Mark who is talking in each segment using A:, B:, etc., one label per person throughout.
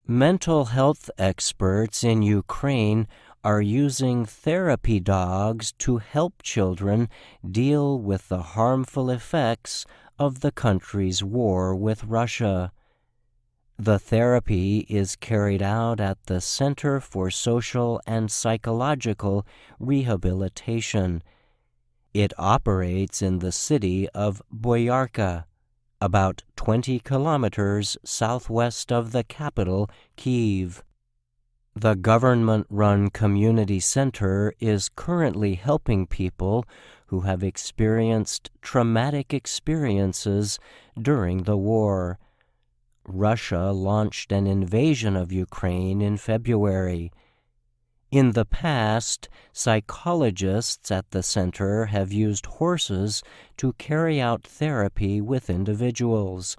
A: Mental health experts in Ukraine are using therapy dogs to help children deal with the harmful effects of the country's war with Russia. The therapy is carried out at the Center for Social and Psychological Rehabilitation. It operates in the city of Boyarka, about 20 kilometers southwest of the capital, Kyiv. The government-run community center is currently helping people who have experienced traumatic experiences during the war. Russia launched an invasion of Ukraine in February. In the past, psychologists at the center have used horses to carry out therapy with individuals.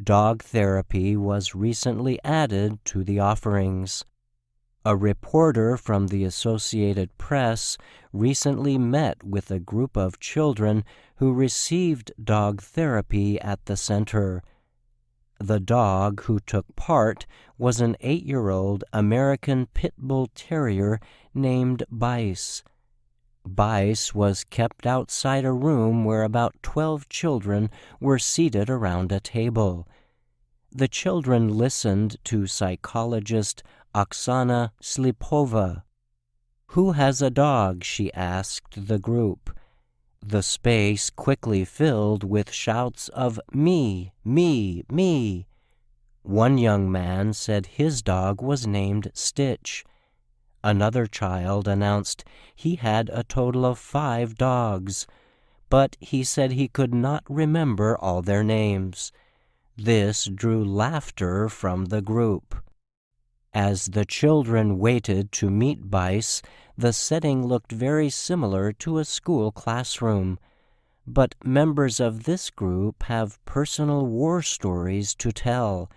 A: Dog therapy was recently added to the offerings. A reporter from the Associated Press recently met with a group of children who received dog therapy at the center. The dog who took part was an 8-year-old American Pit Bull Terrier named Bice. Bice was kept outside a room where about 12 children were seated around a table. The children listened to psychologist Oksana Slipova. "Who has a dog?" she asked the group. The space quickly filled with shouts of "Me, me, me." One young man said his dog was named Stitch. Another child announced he had a total of 5 dogs, but he said he could not remember all their names. This drew laughter from the group. As the children waited to meet Bice, the setting looked very similar to a school classroom. But members of this group have personal war stories to tell.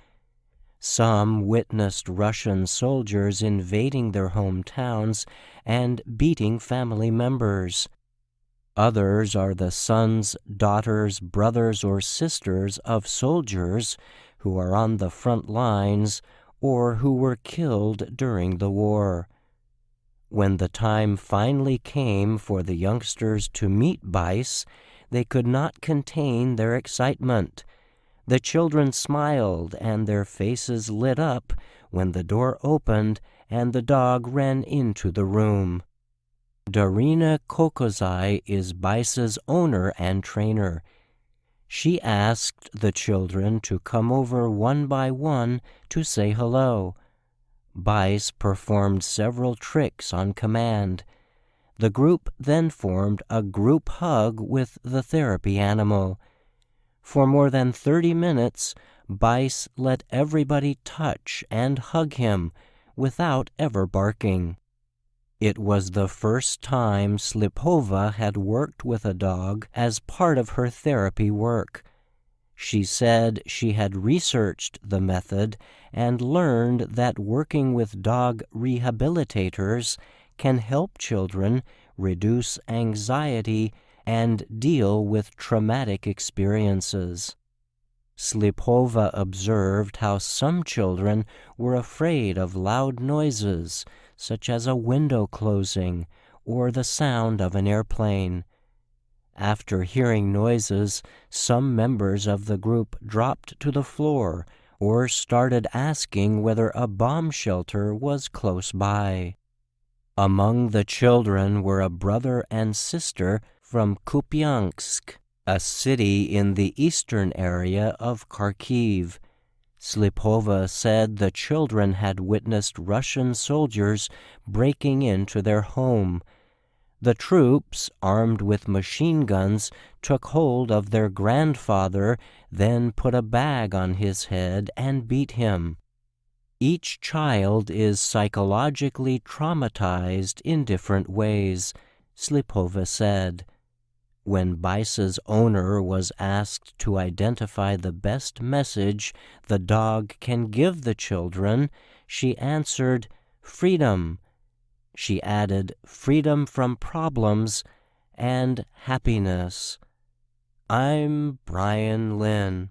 A: Some witnessed Russian soldiers invading their hometowns and beating family members. Others are the sons, daughters, brothers, or sisters of soldiers who are on the front lines or who were killed during the war. When the time finally came for the youngsters to meet Bice, they could not contain their excitement. The children smiled and their faces lit up when the door opened and the dog ran into the room. Darina Kokozai is Bice's owner and trainer. She asked the children to come over one by one to say hello. Bice performed several tricks on command. The group then formed a group hug with the therapy animal. For more than 30 minutes, Bice let everybody touch and hug him without ever barking. It was the first time Slipova had worked with a dog as part of her therapy work. She said she had researched the method and learned that working with dog rehabilitators can help children reduce anxiety and deal with traumatic experiences. Slipova observed how some children were afraid of loud noises, such as a window closing or the sound of an airplane. After hearing noises, some members of the group dropped to the floor or started asking whether a bomb shelter was close by. Among the children were a brother and sister from Kupiansk, a city in the eastern area of Kharkiv. Slipova said the children had witnessed Russian soldiers breaking into their home. The troops, armed with machine guns, took hold of their grandfather, then put a bag on his head and beat him. Each child is psychologically traumatized in different ways, Slipova said. When Bice's owner was asked to identify the best message the dog can give the children, she answered, "Freedom." She added, "freedom from problems and happiness." I'm Brian Lynn.